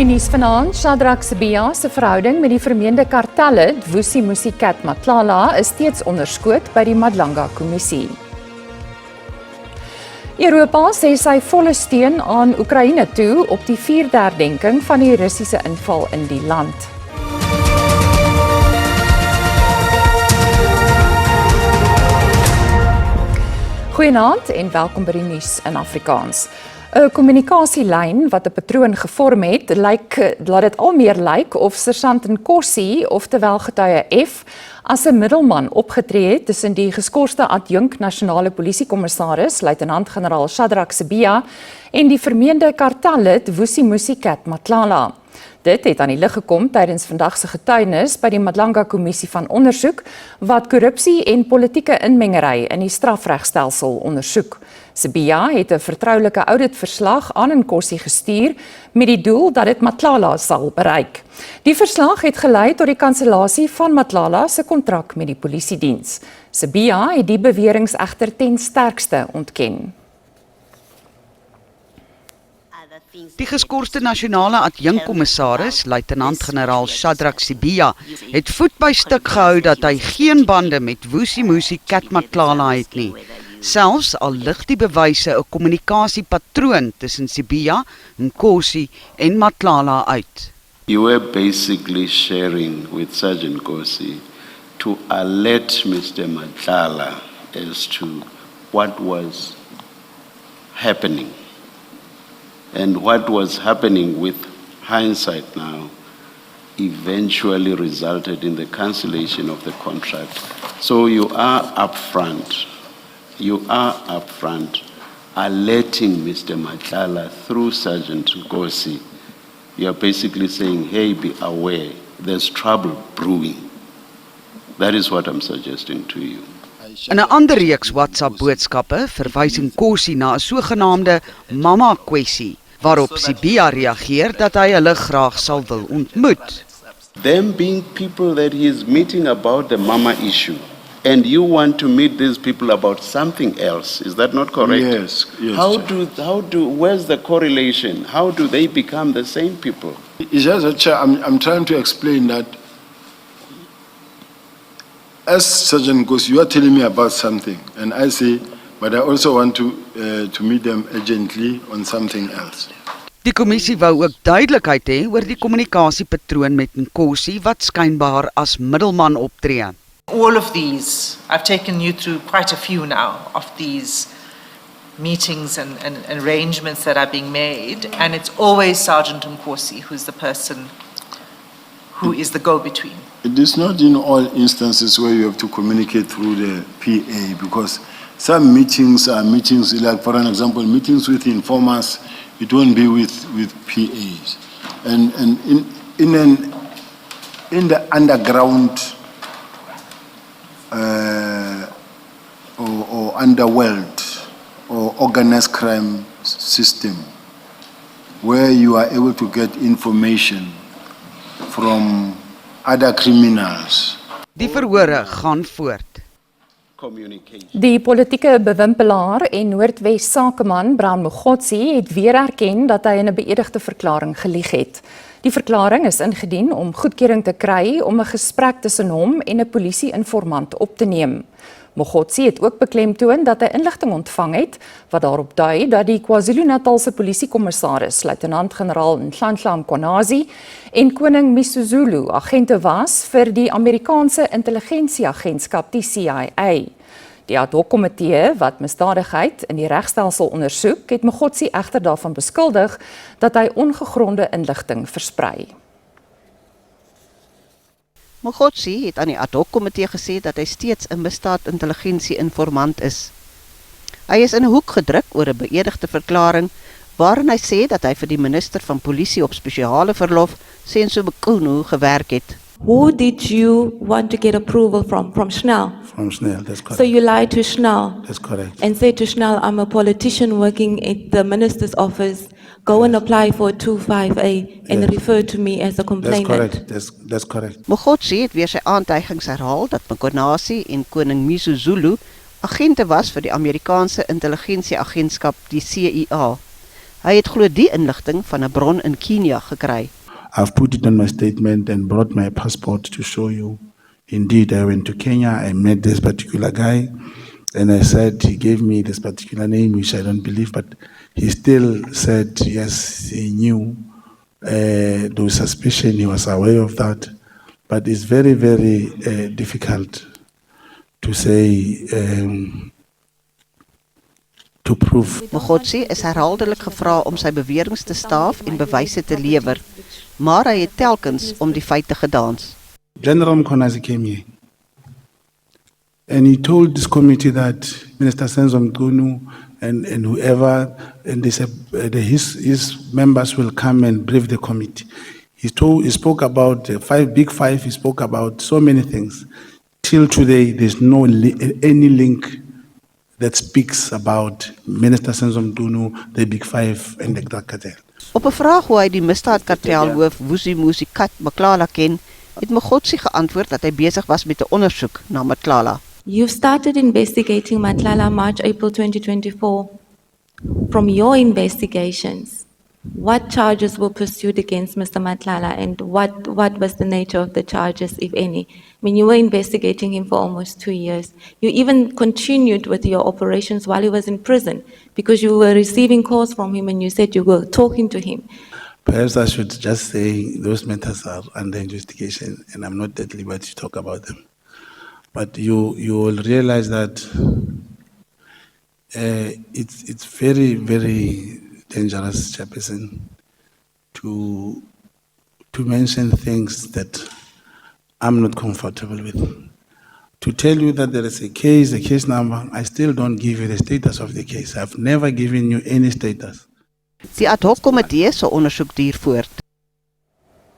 nuus vanaand, Shadrack Sibiya se verhouding met die vermeende kartelle Vusi Musicat Matlala is steeds onderskoot by die Madlanga-kommissie. Europa sê sy volle steun aan Oekraïne toe op die 4de herdenking van die Russiese inval in die land. Goeienaand en welkom by die nuus in Afrikaans. 'n Kommunikasielyn wat 'n patroon gevorm het, laat dit al meer lyk of Sergeant Nkosi, oftewel getuie F, as 'n middelman opgetree het tussen die geskorste adjunk nasionale polisiekommissaris, luitenant-generaal Shadrack Sibiya, en die vermeende kartellid Vusi Musicat Matlala. Dit het aan die lig gekom tydens vandag se getuienis by die Madlanga-kommissie van ondersoek wat korrupsie en politieke inmengery in die strafregstelsel ondersoek. Sibiya het 'n vertroulike auditverslag aan Nkosi gestuur met die doel dat dit Matlala sal bereik. Die verslag het gelei tot die kansellasie van Matlala se kontrak met die polisiediens. Sibiya het die beweringe egter ten sterkste ontken. Die geskorste nasionale adjunkkommissaris, luitenant-generaal Shadrack Sibiya, het voet by stuk gehou dat hy geen bande met Vusi Musicat Matlala het nie. Selfs al lig die bewyse 'n kommunikasiepatroon tussen Sibiya, Nkosi en Matlala uit. You were basically sharing with Sergeant Nkosi to alert Mr. Matlala as to what was happening. And what was happening with hindsight now eventually resulted in the cancellation of the contract. So you are upfront alerting Mr. Matlala through Sergeant Nkosi. You are basically saying, hey, be aware, there's trouble brewing. That is what I'm suggesting to you. In 'n ander reeks WhatsApp-boodskappe verwys Nkosi na 'n sogenaamde mama-kwessie, waarop Sibiya reageer dat hy hulle graag sal wil ontmoet. Them being people that he is meeting about the mama issue, and you want to meet these people about something else, is that not correct? Yes. Where's the correlation? How do they become the same people? It's just that, Chair, I'm trying to explain that as Sergeant Nkosi, you are telling me about something, and I say, but I also want to meet them urgently on something else. Die kommissie wou ook duidelikheid hê oor die kommunikasiepatroon met Nkosi wat skynbaar as middelman optree. All of these, I've taken you through quite a few now of these meetings and arrangements that are being made, and it's always Sergeant Nkosi who's the person who is the go-between. It is not in all instances where you have to communicate through the PA, because some meetings are meetings, like for an example, meetings with informers, it won't be with PAs. And in the underground or underworld or organized crime system, where you are able to get information from other criminals. Die verhore gaan voort. Die politieke bewimpelaar en Noordwes sakeman Brown Mogotsi het weer erken dat hy in 'n beëdigde verklaring gelieg het. Die verklaring is ingedien om goedkeuring te kry om 'n gesprek tussen hom en 'n polisie-informant op te neem. Mogotsi het ook beklemtoon dat hy inligting ontvang het wat daarop dui dat die KwaZulu-Natalse polisiekommissaris, luitenant-generaal Nhlanhla Mkhwanazi en koning Misuzulu agente was vir die Amerikaanse intelligensieagentskap, die CIA. Die ad hoc komitee wat misdadigheid in die regstelsel ondersoek, het Mogotsi egter daarvan beskuldig dat hy ongegronde inligting versprei. Mogotsi het aan die ad hoc komitee gesê dat hy steeds 'n misdaad-intelligensie-informant is. Hy is in 'n hoek gedruk oor 'n beëdigde verklaring waarin hy sê dat hy vir die minister van polisie op spesiale verlof, Senzo Mkhunu, gewerk het. Who did you want to get approval from? From Schnell? From Schnell, that's correct. So you lied to Schnell? That's correct. And said to Schnell, I'm a politician working at the minister's office. Go and apply for a 25A and refer to me as a complainant. That's correct. Mogotsi het weer sy aantuigings herhaal dat Mkhwanazi en koning Misuzulu agente was vir die Amerikaanse intelligensieagentskap, die CIA. Hy het glo die inligting van 'n bron in Kenia gekry. I've put it on my statement and brought my passport to show you. Indeed, I went to Kenya, I met this particular guy, and I said, he gave me this particular name, which I don't believe, but he still said, yes, he knew. There was suspicion, he was aware of that. But it's very, very difficult to say, to prove. Mogotsi is herhaaldelik gevra om sy beweringe te staaf en bewyse te lewer, maar hy het telkens om die feite gedans. General Mkhwanazi came here, and he told this committee that Minister Senzo Mchunu and whoever, and they said his members will come and brief the committee. He spoke about the big five, he spoke about so many things. Till today, there's no any link that speaks about Minister Senzo Mchunu, the big five, and the drug cartel. Op 'n vraag hoe hy die misdaadkartelhoof Vusimuzi Kat Matlala ken, het Mogotsi geantwoord dat hy besig was met 'n ondersoek na Matlala. You've started investigating Matlala March, April 2024. From your investigations, what charges were pursued against Mr. Matlala and what was the nature of the charges, if any? I mean, you were investigating him for almost 2 years. You even continued with your operations while he was in prison because you were receiving calls from him and you said you were talking to him. Perhaps I should just say those matters are under investigation and I'm not at liberty to talk about them. But you will realize that it's very, very dangerous, Chairperson, to mention things that I'm not comfortable with. To tell you that there is a case number, I still don't give you the status of the case. I've never given you any status. Die ad hoc komitee se ondersoek duur voort.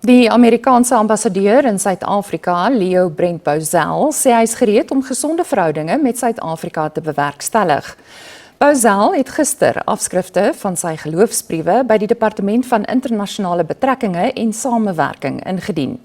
Die Amerikaanse ambassadeur in Suid-Afrika, Leo Brent Bozell, sê hy is gereed om gesonde verhoudinge met Suid-Afrika te bewerkstellig. Bozell het gister afskrifte van sy geloofsbriewe by die Departement van Internasionale Betrekkinge en Samewerking ingedien.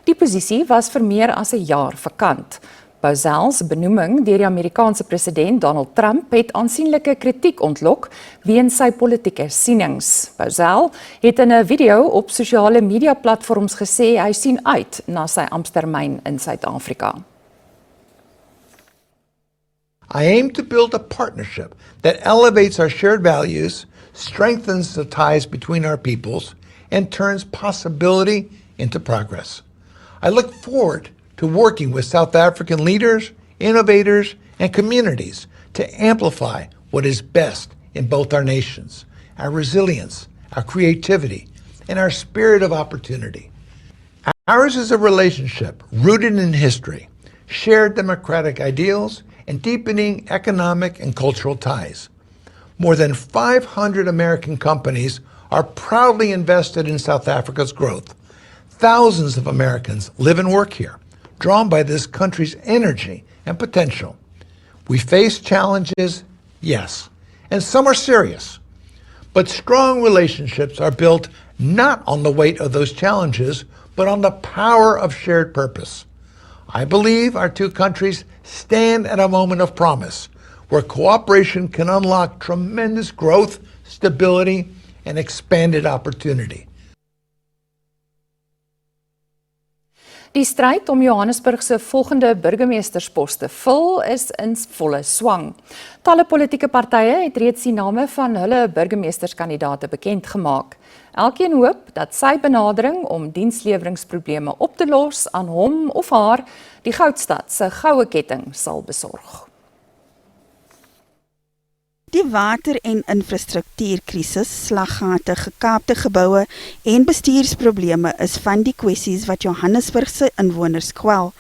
Die posisie was vir meer as 'n jaar vakant. Bozell se benoeming deur die Amerikaanse president Donald Trump het aansienlike kritiek ontlok weens sy politieke sienings. Bozell het in 'n video op sosiale media platforms gesê hy sien uit na sy amptetermyn in Suid-Afrika. I aim to build a partnership that elevates our shared values, strengthens the ties between our peoples, and turns possibility into progress. I look forward to working with South African leaders, innovators, and communities to amplify what is best in both our nations, our resilience, our creativity, and our spirit of opportunity. Ours is a relationship rooted in history, shared democratic ideals, and deepening economic and cultural ties. More than 500 American companies are proudly invested in South Africa's growth. Thousands of Americans live and work here, drawn by this country's energy and potential. We face challenges, yes, and some are serious. But strong relationships are built not on the weight of those challenges, but on the power of shared purpose. I believe our two countries stand at a moment of promise, where cooperation can unlock tremendous growth, stability, and expanded opportunity. Die stryd om Johannesburg se volgende burgemeesterspos te vul is in volle swang. Talle politieke partye het reeds die name van hulle burgemeesterskandidaate bekend gemaak. Elkeen hoop dat sy benadering om diensleweringsprobleme op te los aan hom of haar die Goudstad se goue ketting sal besorg. Die water- en infrastruktuurkrisis, slaggate, gekaapte geboue en bestuursprobleme is van die kwessies wat Johannesburg se inwoners kwel.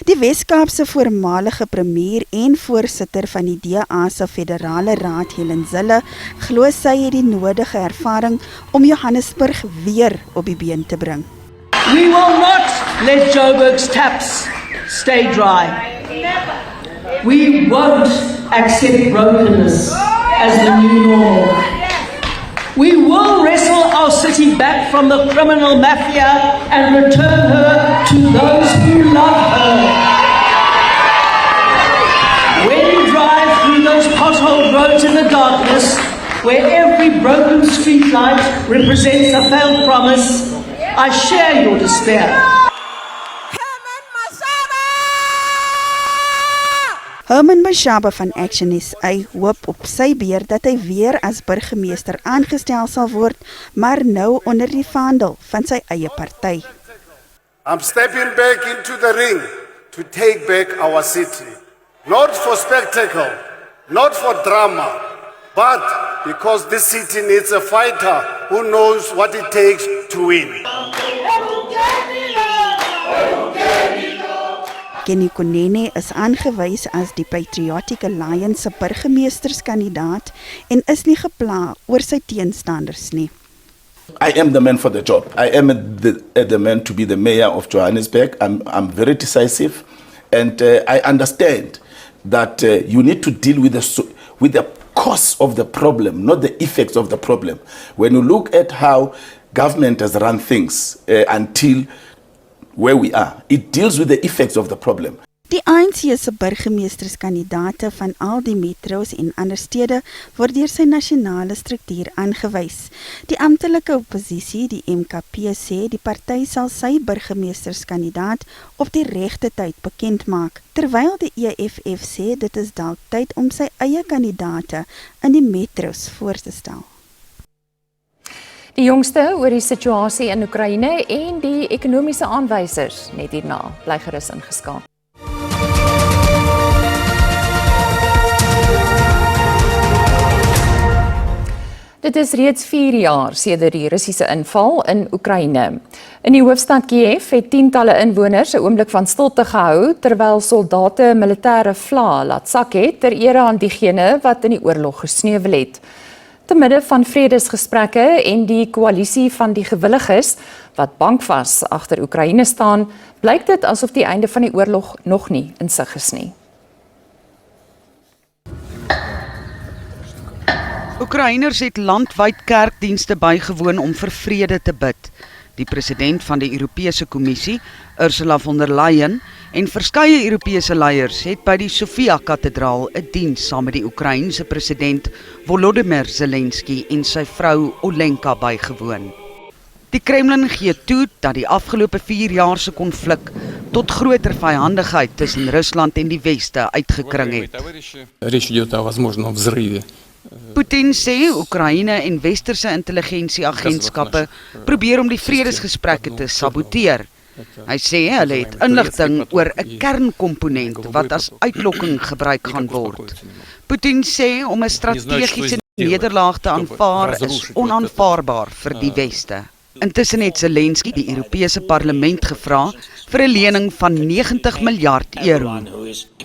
Die Wes-Kaapse voormalige premier en voorsitter van die DA se Federale Raad, Helen Zille, glo sy het die nodige ervaring om Johannesburg weer op die been te bring. We will not let Joburg's taps stay dry. We won't accept brokenness as the new normal. We will wrestle our city back from the criminal mafia and return her to those who love her. When you drive through those pothole roads in the darkness, where every broken street light represents a failed promise, I share your despair. Herman Mashaba van Action SA hoop op sy beurt dat hy weer as burgemeester aangestel sal word, maar nou onder die vaandel van sy eie party. I'm stepping back into the ring to take back our city. Not for spectacle, not for drama, but because this city needs a fighter who knows what it takes to win. Kenny Kunene is aangewys as die Patriotic Alliance se burgemeesterskandidaat en is nie gepla oor sy teenstanders nie. I am the man for the job. I am the man to be the mayor of Johannesburg. I'm very decisive, and I understand that you need to deal with the cause of the problem, not the effects of the problem. When you look at how government has run things until where we are, it deals with the effects of the problem. Die ANC se burgemeesterskandidaate van al die metro's en ander stede word deur sy nasionale struktuur aangewys. Die amptelike opposisie, die MKP, sê die party sal sy burgemeesterskandidaat op die regte tyd bekend maak, terwyl die EFF sê dit is dalk tyd om sy eie kandidaate in die metro's voor te stel. Die jongste oor die situasie in Oekraïne en die ekonomiese aanwysers net hierna. Bly gerus ingeskakel. Dit is reeds 4 jaar sedert die Russiese inval in Oekraïne. In die hoofstad Kiev het tientalle inwoners 'n oomblik van stilte gehou terwyl soldate militêre vlae laat sak het ter ere aan diegene wat in die oorlog gesneuwel het. Te midde van vredesgesprekke en die koalisie van die gewilliges wat bankvas agter Oekraïne staan, blyk dit asof die einde van die oorlog nog nie in sig is nie. Oekraïners het landwyd kerkdienste bygewoon om vir vrede te bid. Die president van die Europese Kommissie, Ursula von der Leyen, en verskeie Europese leiers het by die Sofia-kathedraal 'n diens saam met die Oekraïense president Volodymyr Zelensky en sy vrou Olenka bygewoon. Die Kremlin gee toe dat die afgelope 4 jaar se konflik tot groter vyhandigheid tussen Rusland en die Weste uitgekring het. Putin sê Oekraïne en westerse intelligensieagentskappe probeer om die vredesgesprekke te saboteer. Hy sê hulle het inligting oor 'n kernkomponent wat as uitlokking gebruik gaan word. Putin sê om 'n strategiese nederlaag te aanvaar is onaanvaarbaar vir die Weste. Intussen het Zelensky die Europese parlement gevra vir 'n lening van 90 miljard euro.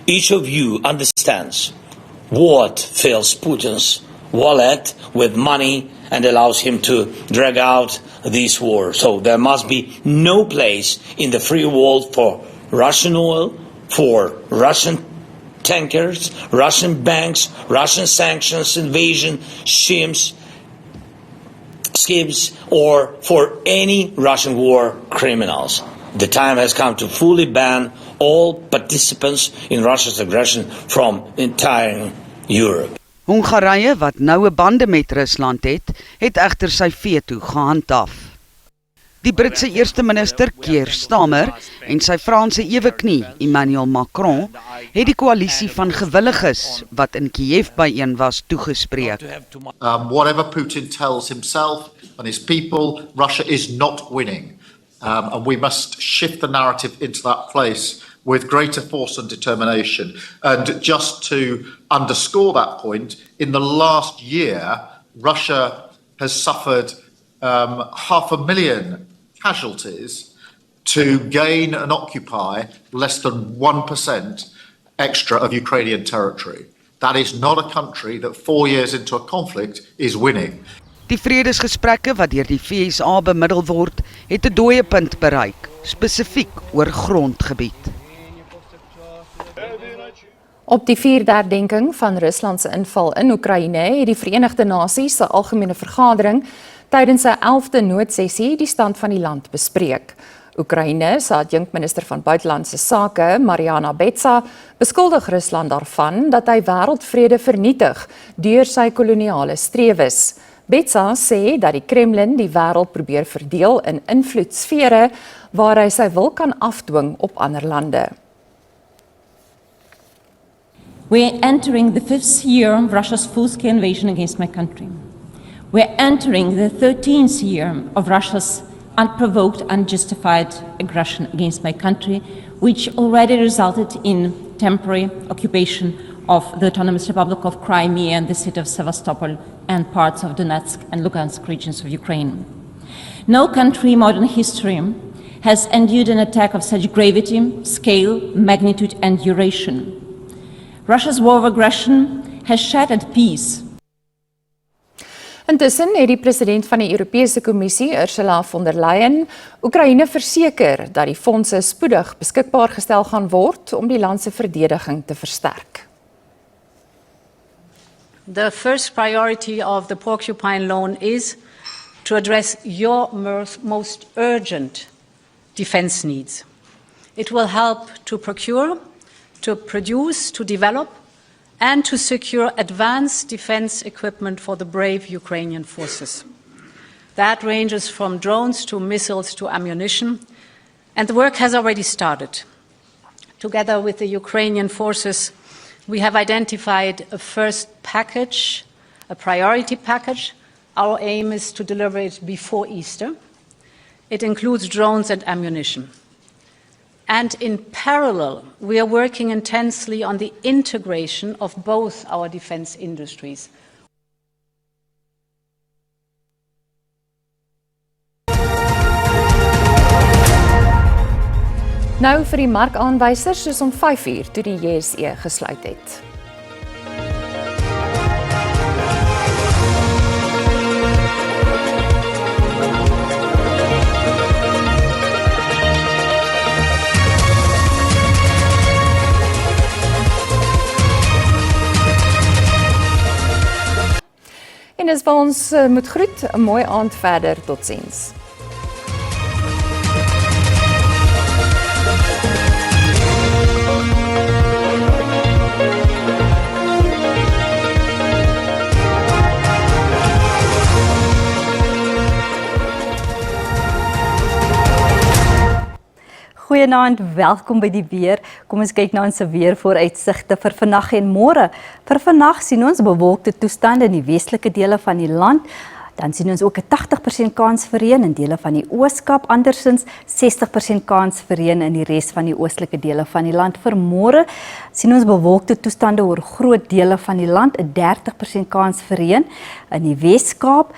Each of you understands what fills Putin's wallet with money and allows him to drag out this war. So there must be no place in the free world for Russian oil, for Russian tankers, Russian banks, Russian sanctions, invasion schemes, or for any Russian war criminals. The time has come to fully ban all participants in Russia's aggression from entire Europe. Hongarye, wat noue bande met Rusland het egter sy veto gehandhaaf. Die Britse eerste minister Keir Starmer en sy Franse eweknie Emmanuel Macron het die koalisie van gewilliges wat in Kiev byeen was toegespreek. Whatever Putin tells himself and his people, Russia is not winning. And we must shift the narrative into that place with greater force and determination. And just to underscore that point, in the last year, Russia has suffered 500,000 casualties to gain and occupy less than 1% extra of Ukrainian territory. That is not a country that 4 years into a conflict is winning. Die vredesgesprekke wat deur die VSA bemiddel word, het 'n dooie punt bereik, spesifiek oor grondgebied. Op die 4de herdenking van Rusland se inval in Oekraïne het die Verenigde Nasies se algemene vergadering tydens 'n 11de noodsessie die stand van die land bespreek. Oekraïne se adjunkminister van buitelandse sake, Mariana Betsa, beskuldig Rusland daarvan dat hy wêreldvrede vernietig deur sy koloniale strewes. Betsa sê dat die Kremlin die wêreld probeer verdeel in invloedsfere waar hy sy wil kan afdwing op ander lande. We're entering the 5th year of Russia's full-scale invasion against my country. We're entering the 13th year of Russia's unprovoked, unjustified aggression against my country, which already resulted in temporary occupation of the Autonomous Republic of Crimea and the city of Sevastopol and parts of Donetsk and Lugansk regions of Ukraine. No country in modern history has endured an attack of such gravity, scale, magnitude and duration. Russia's war of aggression has shattered peace. Intussen het die president van die Europese Kommissie, Ursula von der Leyen, Oekraïne verseker dat die fondse spoedig beskikbaar gestel gaan word om die land se verdediging te versterk. The first priority of the Porcupine Loan is to address your most urgent defense needs. It will help to procure, to produce, to develop, and to secure advanced defense equipment for the brave Ukrainian forces. That ranges from drones to missiles to ammunition, and the work has already started. Together with the Ukrainian forces, we have identified a first package, a priority package. Our aim is to deliver it before Easter. It includes drones and ammunition. And in parallel, we are working intensely on the integration of both our defense industries. Nou vir die markaanwysers soos om 5:00 toe die JSE gesluit het. En dis waar ons moet groet, 'n mooi aand verder, totsiens. Goeienaand, welkom by die weer. Kom ons kyk na ons weervooruitsigte vir vandag en môre. Vir vandag sien ons bewolkte toestande in die westelike dele van die land. Dan sien ons ook 'n 80% kans vir reën in dele van die Oos-Kaap, andersins 60% kans vir reën in die res van die oostelike dele van die land. Vir môre sien ons bewolkte toestande oor groot dele van die land, 'n 30% kans vir reën in die Wes-Kaap,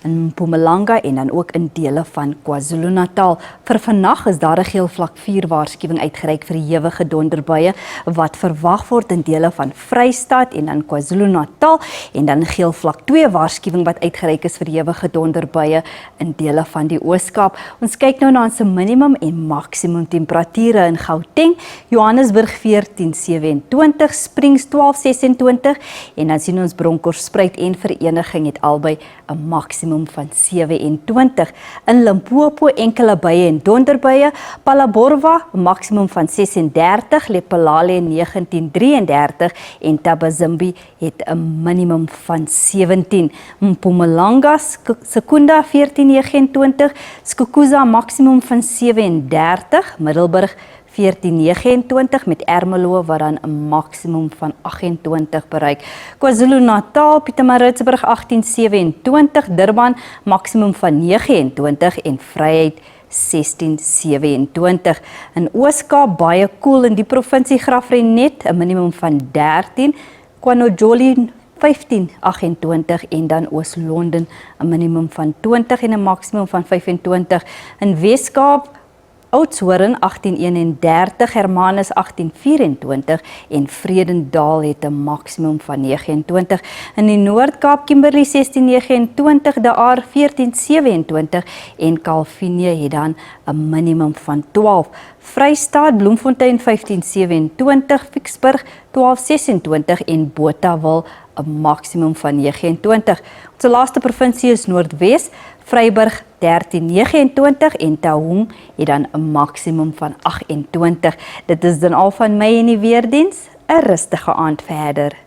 in Mpumalanga en dan ook in dele van KwaZulu-Natal. Vir vandag is daar 'n geel vlak 4 waarskuwing uitgereik vir ewige donderbuie wat verwag word in dele van Vrystaat en dan KwaZulu-Natal en dan geel vlak 2 waarskuwing wat uitgereik is vir ewige donderbuie in dele van die Oos-Kaap. Ons kyk nou na ons minimum en maksimum temperature in Gauteng, Johannesburg 14:27, Springs 12:26 en dan sien ons Bronkhorstspruit en Vereniging het albei 'n maksimum van 27. In Limpopo enkele buie en donderbuie, Palaborwa maksimum van 36, Lephalale 19:33 en Tabazimbi het 'n minimum van 17. Mpumalanga Sekunda 14:29, Skukuza maksimum van 37, Middelburg 14:29 met Ermelo wat dan 'n maksimum van 28 bereik. KwaZulu-Natal, Pietermaritzburg 18:27, Durban maksimum van 29 en Vryheid 16:27. In Oos-Kaap baie koel in die provinsie Graaff-Reinet, 'n minimum van 13, KwaNodjoli 15:28 en dan Oos-London 'n minimum van 20 en 'n maksimum van 25. In Wes-Kaap Oudtshoorn 18:31, Hermanus 18:24 en Vredendal het 'n maksimum van 29. In die Noord-Kaap Kimberley 16:29, De Aar 14:27 en Kalvinie het dan 'n minimum van 12. Vrystaat Bloemfontein 15:27, Ficksburg 12:26 en Botawil 'n maksimum van 29. Ons laaste provinsie is Noordwes, Vryburg 13:29 en Taung het dan 'n maksimum van 28. Dit is dan al van my in die weerdiens. 'n Rustige aand verder.